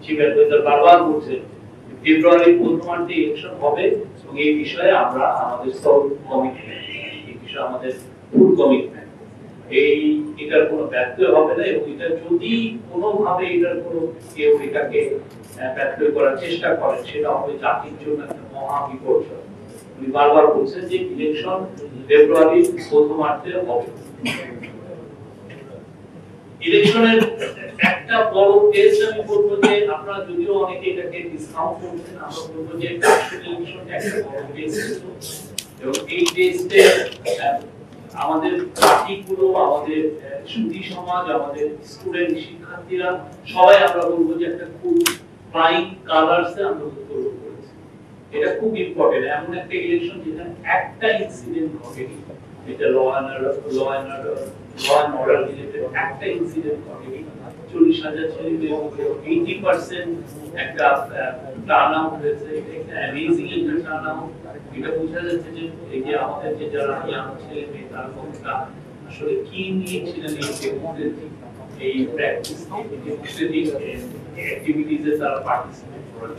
Chief adviser বারবার বলছেন ফেব্রুয়ারি প্রথমার্ধে ইলেকশন হবে এবং এই বিষয়ে আমরা আমাদের সব কমিটমেন্ট, এই বিষয়ে আমাদের ফুল কমিটমেন্ট, এটার কোনো ব্যর্থ হবে না এবং এটা যদি কোনোভাবে এটার কোনো কেউ এটাকে ব্যর্থ করার চেষ্টা করেন সেটা হবে জাতির জন্য একটা মহা বিপর্যয়। উনি বারবার বলছেন যে ইলেকশন ফেব্রুয়ারি প্রথমার্ধে হবে। ইলেকশনের একটা বড় টেস্ট আমি বলবো যে আপনারা যদিও অনেকে এটাকে ডিসকাউন্ট করছেন, আমরা বলবো যে ইলেকশন একটা বড় টেস্ট এবং এই টেস্টে আমাদের পার্টিগুলো, আমাদের সুধী সমাজ, আমাদের স্টুডেন্ট শিক্ষার্থীরা সবাই আমরা বলবো যে একটা খুব ফ্লাইং কালারসে আমরা উত্তোলন করেছি। এটা খুব ইম্পর্টেন্ট, এমন একটা ইলেকশন যেখানে একটা ইনসিডেন্ট ঘটেনি, এটা ল অ্যান্ড অর্ডার রিলেটেড একটা ইনসিডেন্ট ঘটেনি। 40,000 ছেলেমেয়ে 80% একটা টার্ন আউট হয়েছে, একটা অ্যামেজিং একটা টার্ন আউট। এটা বোঝা যাচ্ছে যে এই যে আমাদের যে যারা ইয়াং ছেলেমেয়ে তারা কতটা আসলে কি নিয়েছিলেন এই প্র্যাকটিস অ্যাক্টিভিটিসে তারা পার্টিসিপেট করেন।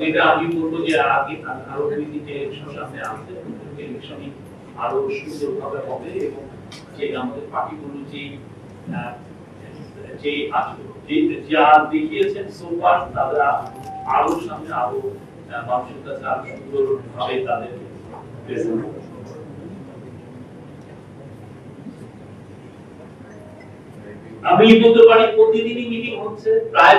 এটা আমি বলবো যে আগে আরো 2-3 ইলেকশন সামনে আসছে, ইলেকশনই আরো সুন্দরভাবে হবে এবং যে আমাদের পার্টিগুলো যা দেখিয়েছেন সোফার তারা আরো সামনে আরো মানুষের কাছে আরো সুন্দরভাবে তাদের প্রেজেন্ট। আমি বলতে পারি প্রতিদিনই মিটিং হচ্ছে, প্রায়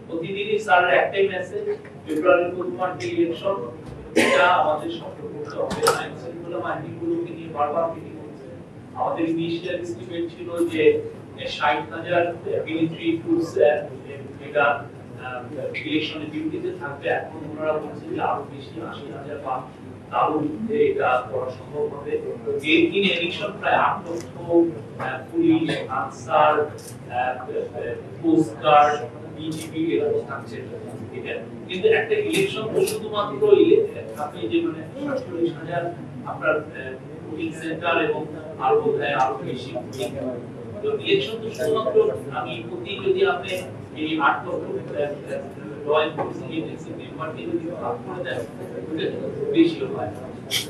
প্রতিদিনই স্যারের একটাই মেসেজ, ফেব্রুয়ারির প্রথমার্ধে ইলেকশন, এটা আমাদের সফল করতে হবে। আইন শৃঙ্খলা বাহিনীগুলোকে নিয়ে বারবার মিটিং হচ্ছে। আমাদের ইনিশিয়াল এস্টিমেট ছিল যে 60,000 মিলিটারি ফোর্স এটা ইলেকশনে ডিউটিতে থাকবে, এখন ওনারা বলছেন যে আরো বেশি 80,000 বা তারও মধ্যে এটা করা সম্ভব হবে। ইন এডিকশন প্রায় 8 লক্ষ পুলিশ, আনসার, কোস্টগার্ড, বিজিবি এরকম থাকছে। কিন্তু একটা ইলেকশন তো শুধুমাত্র আপনি যে মানে 47,000 আপনার ভোটিং সেন্টার এবং আরো বোধহয় আরো বেশি তো ইলেকশন তো শুধুমাত্র আমি যদি আপনি এই 8 লক্ষ ল এনফোর্সিং এজেন্সি মেম্বারকে যদি ভাগ করে দেন ওটা বেশি হয়,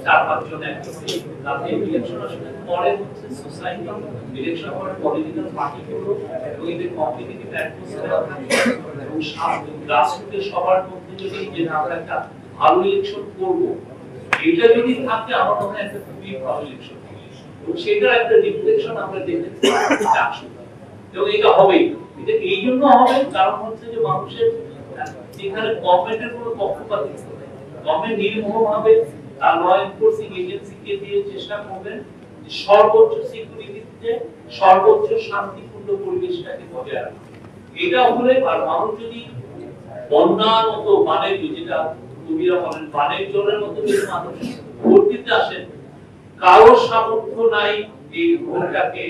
4-5 জন একসাথে। তাতে ইলেকশন আসলে পরে হচ্ছে সোসাইটি, ইলেকশন পরে পলিটিক্যাল পার্টিগুলো এবং এদের কম্পিটিটিভ অ্যাটমসফিয়ার থাকে এবং গ্রাসরুটের সবার মধ্যে যদি যে আমরা একটা ভালো ইলেকশন করব, এটা যদি থাকে আমার মনে হয় একটা খুবই ভালো ইলেকশন এবং সেটার একটা রিফ্লেকশন আমরা দেখতে পাচ্ছি এবং এটা হবেই। এটা এই জন্য হবে কারণ হচ্ছে যে মানুষের যেখানে গভর্নমেন্টের কোনো পক্ষপাতিত্ব নেই, গভর্নমেন্ট নির্মমভাবে ল এনফোর্সিং এজেন্সিকে দিয়ে চেষ্টা করবেন সর্বোচ্চ সিকিউরিটিতে সর্বোচ্চ শান্তিপূর্ণ পরিবেশটাকে বজায় রাখা। এটা হলে আর মানুষ যদি বন্যার মতো বানের যেটা কবিরা বলেন বানের জলের মতো যদি মানুষ ভোট দিতে আসেন, কারো সামর্থ্য নাই এই ভোটটাকে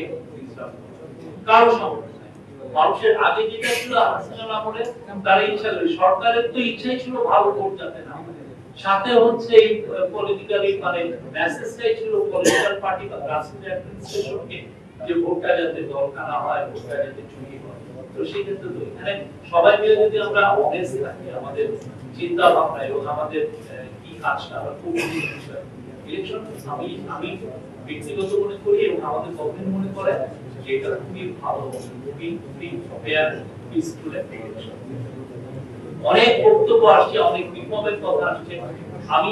কারো সামর্থ্য নাই। মানুষের আগে যেটা ছিল হাসিনা আমলে তার ইচ্ছা ছিল, সরকারের তো ইচ্ছাই ছিল ভালো ভোট যাতে না, সাথে হচ্ছে এই পলিটিক্যালি মানে মেসেজটাই ছিল পলিটিক্যাল পার্টি বা রাষ্ট্রীয় অ্যাডমিনিস্ট্রেশনকে যে ভোটটা যাতে দরকার হয়, ভোটটা যাতে চুরি হয়। তো সেক্ষেত্রে তো এখানে সবাই মিলে যদি আমরা অনেস্ট থাকি আমাদের চিন্তা ভাবনা এবং আমাদের কি কাজটা আমরা খুব বিষয় ইলেকশন আমি ব্যক্তিগত মনে করি এবং আমাদের গভর্নমেন্ট মনে করে যে এটা খুবই ভালো, খুবই ফেয়ার, পিসফুল একটা ইলেকশন। অনেক বক্তব্য আসছে, অনেক বিপ্লবের কথা আসছে। আমি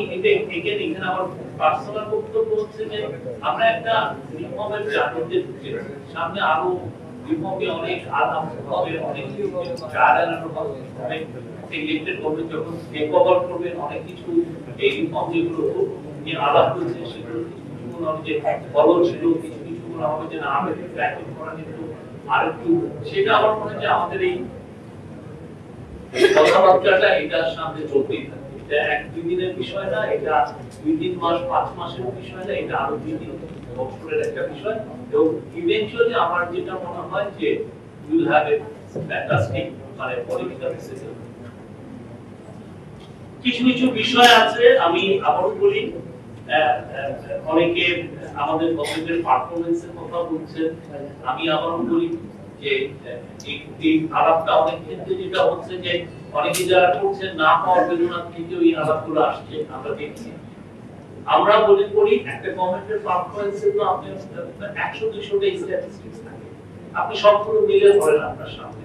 এখানে আমার পার্সোনাল বক্তব্য হচ্ছে যে আমরা একটা বিপ্লবের জাতিতে সামনে আরো বিপ্লবে অনেক আলাপ হবে, অনেক হবে। ইলেক্টেড গভর্নমেন্ট যখন টেক ওভার করবে অনেক কিছু এই বিপ্লব যেগুলো নিয়ে আলাপ হয়েছে সেগুলো কিছু যে বড় ছিল, কিছু কিছু হবে যে না আমাদের প্র্যাকটিস করা কিন্তু আরেকটু সেটা আমার মনে হয় যে আমাদের এই কথাবার্তাটা এটার সামনে চলতেই থাকে। এটা 1-2 দিনের বিষয় না, এটা 2-3 মাস 5 মাসের বিষয় না, এটা আরো 2-3 বছরের একটা বিষয় এবং ইভেন্চুয়ালি আমার যেটা মনে হয় যে উইল হ্যাভ এ ফ্যান্টাস্টিক মানে পলিটিক্যাল সিস্টেম। কিছু কিছু বিষয় আছে আমি আবারও বলি, অনেকে আমাদের গভর্নমেন্টের পারফরম্যান্সের কথা বলছেন, আমি আবারও বলি যে এই আলাপটা অনেক ক্ষেত্রে যেটা হচ্ছে যে অনেকে যারা করছেন না পাওয়ার বেদনা থেকে ওই আলাপগুলো আসছে আমরা দেখছি। আমরা মনে করি একটা গভর্নমেন্টের পারফরম্যান্সে তো আপনি 100-200টা স্ট্যাটিস্টিক্স থাকে, আপনি সবগুলো মিলে ধরেন আপনার সামনে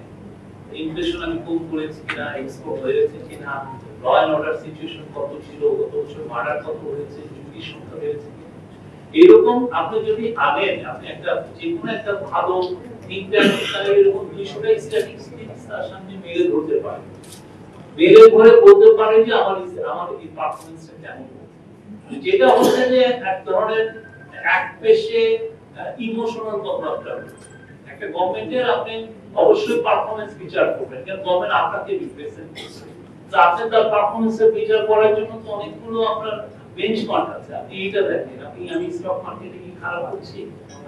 ইনফ্লেশন আমি কম করেছি কিনা, এক্সপোর্ট হয়েছে কিনা, ল এন্ড অর্ডার সিচুয়েশন কত ছিল, গত বছর মার্ডার কত হয়েছে, চুরির সংখ্যা বেড়েছে। এরকম আপনি যদি আনেন, আপনি একটা যে কোনো একটা ভালো ইন্টারন্যাশনাল এরকম 200টা স্ট্যাটিস্টিক্স তার সামনে মেলে ধরতে পারেন, মেলে ধরে বলতে পারেন যে আমার এই পারফরম্যান্সটা কেমন। যেটা হচ্ছে যে এক ধরনের এক পেশে ইমোশনাল কথাবার্তা। একটা গভর্নমেন্টের আপনি অবশ্যই পারফরম্যান্স বিচার করবেন, কারণ গভর্নমেন্ট আপনাকে রিপ্রেজেন্ট করছে। তো আপনি তার পারফরম্যান্সের বিচার করার জন্য তো অনেকগুলো আপনার বেঞ্চমার্ক আছে। আপনি এটা দেখেন, আমি স্টক মার্কেটে কি খারাপ করছি,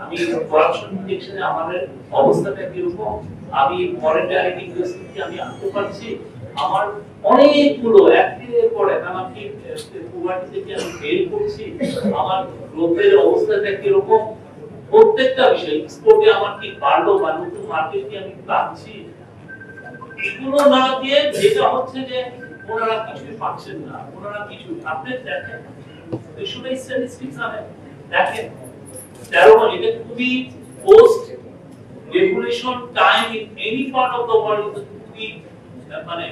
আমি করাপশন ডিটেকশনে আমাদের অবস্থাটা কিরকম, আমি ফরেন ডাইরেক্ট ইনভেস্টমেন্ট আমি আনতে পারছি, আমার অনেকগুলো একদিনের পরে আমি পভার্টি থেকে আমি বের করছি, আমার গ্রোথের অবস্থাটা কিরকম, প্রত্যেকটা বিষয় এক্সপোর্টে আমার কি বাড়লো বা নতুন মার্কেট কি আমি পাচ্ছি, এগুলো না দিয়ে যেটা হচ্ছে যে ওনারা কিছুই পাচ্ছেন না, ওনারা কিছু আপনি দেখেন শুধু স্ট্যাটিস্টিক্স আনেন দেখেন 13 মাস এটা খুবই post regulation time in any part of the world খুবই মানে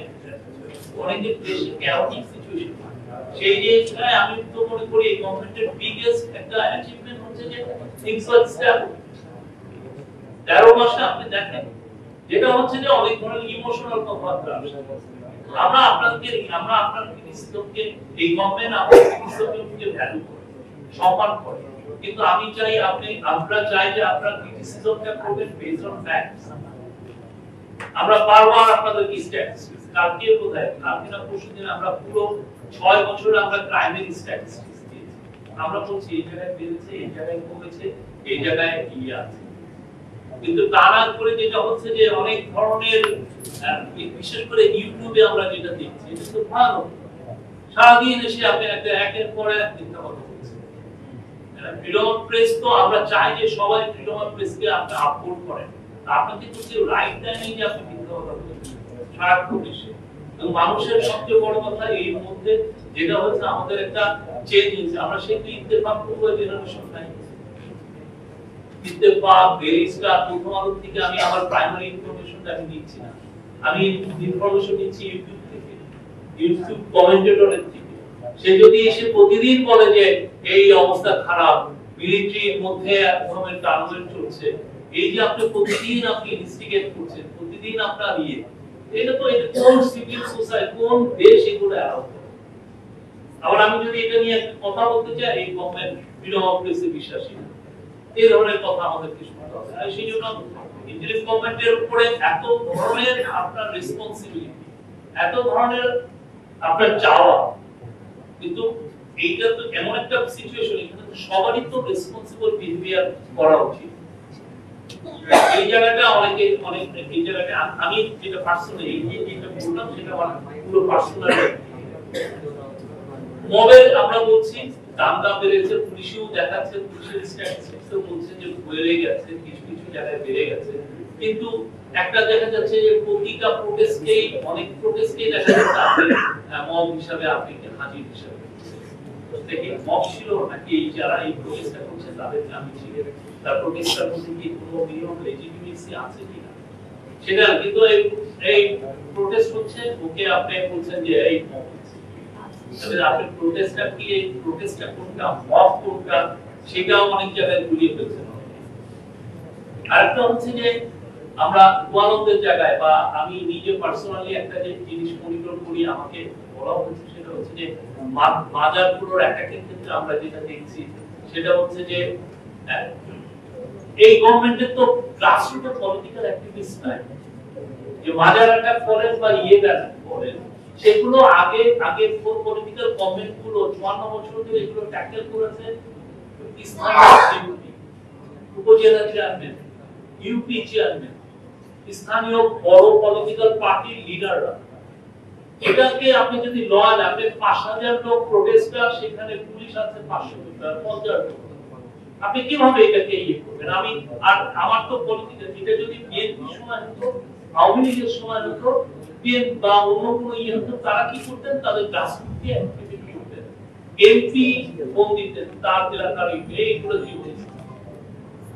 অনেক বেশি ক্যাওটিক সিচুয়েশন। সেই যে আমি তো মনে করি এই গভর্নমেন্টের বিগেস্ট একটা অ্যাচিভমেন্ট হচ্ছে যে থিংস আর স্টেবল। 13 মাসে আপনি দেখেন যেটা হচ্ছে যে অনেক ধরনের ইমোশনাল কথাবার্তা আমরা আপনার সিস্টেমকে এই গভর্নমেন্ট আমাদের সিস্টেমকে ভ্যালু করে সম্মান করে, কিন্তু আমি চাই আমরা চাই যে আপনারা ক্রিটিসিজমটা করবেন বেসড অন ফ্যাক্টস। আমরা বারবার আপনাদেরকে স্ট্যাটিস্টিক্স কালকে বোধহয় কালকে না পরশুদিন আমরা পুরো 6 বছর আমরা ক্রাইমের স্ট্যাটিস্টিক্স দিয়েছি, আমরা বলছি এই জায়গায় বেড়েছে, এই জায়গায় কমেছে, এই জায়গায় কি আছে, কিন্তু তারা করে যেটা হচ্ছে যে অনেক ধরনের বিশেষ করে ইউটিউবে আমরা যেটা দেখছি এটা তো ভালো, সারাদিন এসে আপনি একটা একের পর এক মিথ্যা কথা বলছেন। ফ্রিডম অফ প্রেস তো আমরা চাই যে সবাই ফ্রিডম অফ প্রেসকে আপনি আপহোল্ড করেন, আপনাকে তো কেউ রাইট দেয় নেই যে আপনি মিথ্যা কথা বলছেন সারাক্ষণ এসে। এবং মানুষের সবচেয়ে বড় কথা এই মধ্যে যেটা হচ্ছে আমাদের একটা চেঞ্জ হয়েছে, আমরা সেই ইত্তেফাক পূর্ব জেনারেশন নাই। ইত্তেফাক বেরিস্টার প্রথম আলো থেকে আমি আমার প্রাইমারি ইনফরমেশনটা আমি নিচ্ছি না, আমি ইনফরমেশন নিচ্ছি ইউটিউব থেকে, ইউটিউব কমেন্টেটরের থেকে। সে যদি এসে প্রতিদিন বলে যে এই অবস্থা খারাপ, মিলিটারির মধ্যে একরকমের টার্গেট চলছে, এই যে আপনি প্রতিদিন আপনি ইনভেস্টিগেট করছেন, প্রতিদিন আপনার এটা তো এটা কোন সিভিল সোসাইটি কোন দেশ এগুলো অ্যালাউ করে? আবার আমি যদি এটা নিয়ে কথা বলতে চাই এই গভর্নমেন্ট ফ্রিডম অফ প্রেসে বিশ্বাসী না, এই ধরনের কথা আমাদেরকে শুনতে হবে। আর সেই জন্য ইন্টারিম গভর্নমেন্টের উপরে এত ধরনের আপনার রেসপন্সিবিলিটি, এত ধরনের আপনার চাওয়া, কিন্তু এইটা তো এমন একটা সিচুয়েশন এখানে তো সবারই তো রেসপন্সিবল বিহেভিয়ার করা উচিত। এই জায়গাটা অনেক এই জায়গাটা আমি যেটা পার্সোনালি এইটা বললাম সেটা পুরো পার্সোনাল মবের আমরা বলছি দাম বেড়েছে, পুলিশও দেখাচ্ছে, পুলিশের স্ট্যাটিস্টিক্সও বলছে যে বেড়ে গেছে, কিছু কিছু জায়গায় বেড়ে গেছে, কিন্তু একটা দেখা যাচ্ছে যে প্রতিটা প্রোটেস্টকেই অনেক প্রোটেস্টকেই দেখা যাচ্ছে আপনি মব হিসাবে আপনি হাজির হিসাবে দেখি মব ছিল নাকি যারা এই প্রোটেস্টটা করছে তাদের আমি ছিল, তার প্রোটেস্টটার মধ্যে কি কোনো মিনিমাম লেজিটিমেসি আছে কিনা সেটা, কিন্তু এই প্রোটেস্ট হচ্ছে ওকে আপনি বলছেন যে এই মব আপনি প্রোটেস্টটা কি, এই প্রোটেস্টটা কোনটা, মব কোনটা, সেটাও অনেক জায়গায় গুলিয়ে ফেলছেন। আরেকটা হচ্ছে যে আমরা গোয়ালন্দের জায়গায় বা আমি নিজে পার্সোনালি একটা যে জিনিস মনিটর করি আমাকে বলা হচ্ছে সেটা হচ্ছে যে মাজারগুলোর অ্যাটাকের ক্ষেত্রে আমরা যেটা দেখছি সেটা হচ্ছে যে এই গভর্নমেন্টের তো গ্রাসরুটের পলিটিক্যাল অ্যাক্টিভিস্ট নাই যে মাজার অ্যাটাক করেন বা করেন, সেগুলো আগে পলিটিক্যাল গভর্নমেন্ট গুলো 54 বছর ধরে এগুলো ট্যাকেল করেছে। স্থানীয় উপজেলা চেয়ারম্যান, ইউপি চেয়ারম্যান, স্থানীয় বড় পলিটিক্যাল পার্টির লিডাররা, এটাকে আপনি যদি আপনি 5000 লোক প্রোটেস্টার, সেখানে পুলিশ আছে 550 লোক, আপনি কিভাবে এটাকে ইয়ে করবেন? আমি আর আমার তো পলিটিক্যাল, এটা যদি বিএনপি সময় হতো, আওয়ামী লীগের সময় হতো, বিএনপি বা অন্য কোনো ইয়ে হতো, তারা কি করতেন? তাদের গ্রাসরুট দিয়ে অ্যাক্টিভিটি করতেন, এমপি ফোন দিতেন, তার এলাকার এইগুলো দিয়ে।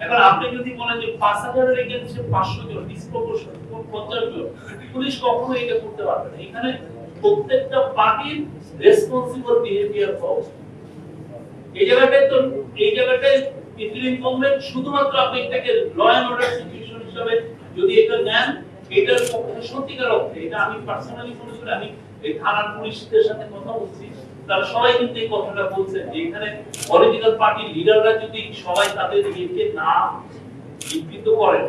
এখন আপনি যদি বলেন যে ৫,০০০-এর এগেইনস্টে ৫০০ জন ডিসপ্রপোর্শন ৫০ জন, পুলিশ কখনো এটা করতে পারবে না। এখানে প্রত্যেকটা পার্টির রেসপন্সিবল বিহেভিয়ার হওয়া উচিত। এই জায়গাটায় ইন্টারিম গভর্নমেন্ট শুধুমাত্র আপনি এটাকে ল এন্ড অর্ডার সিচুয়েশন হিসেবে যদি এটা নেন, এটার পক্ষে সত্যিকার অর্থে, এটা আমি পার্সোনালি মনে করি, আমি এই থানার পুলিশদের সাথে কথা বলছি, তারা সবাই কিন্তু এই কথাটা বলছেন যে এখানে পলিটিক্যাল পার্টির লিডাররা যদি সবাই তাদের ইয়েকে না বিকৃত করেন,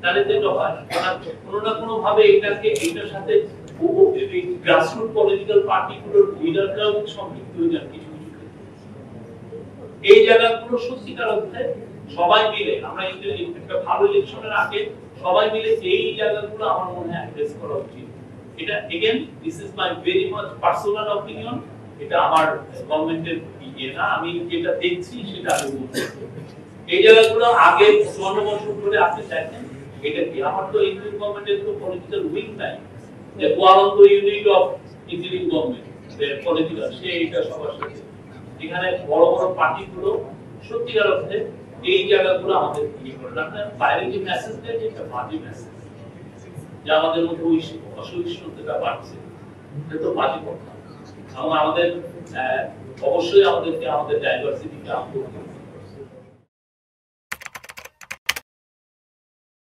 তাহলে যেটা হয় কোনো না কোনো ভাবে এটার সাথে গ্রাসরুট পলিটিক্যাল পার্টিগুলোর লিডাররাও সম্পৃক্ত হয়ে যান কিছু কিছু ক্ষেত্রে। এই জায়গাগুলো সত্যিকার অর্থে সবাই মিলে, আমরা একটা ভালো ইলেকশনের আগে সবাই মিলে এই জায়গাগুলো আমার মনে হয় অ্যাড্রেস করা উচিত। এটা again this is my very much personal opinion, এটা আমার গভর্নমেন্টের ইয়ে না, আমি যেটা দেখছি সেটা আমি বলছি। এই জায়গাগুলো আগে ৫৪ বছর ধরে আপনি দেখেন, এটা কি আমার তো ইন্টারিম গভর্নমেন্টের তো পলিটিক্যাল উইং নাই, যে কোয়ালন্ত unit of interim government political, সে এটা সবার সাথে। এখানে বড় বড় পার্টিগুলো সত্যিকার অর্থে এই জায়গাগুলো আমাদের ইয়ে করে। আপনার বাইরে যে মেসেজ দেয়, এটা বাজে মেসেজ, যে আমাদের মধ্যে অসহিষ্ণুতা বাড়ছে, এটা তো বাজে কথা। এবং আমাদের অবশ্যই আমাদেরকে আমাদের ডাইভার্সিটিকে আপ করতে হবে।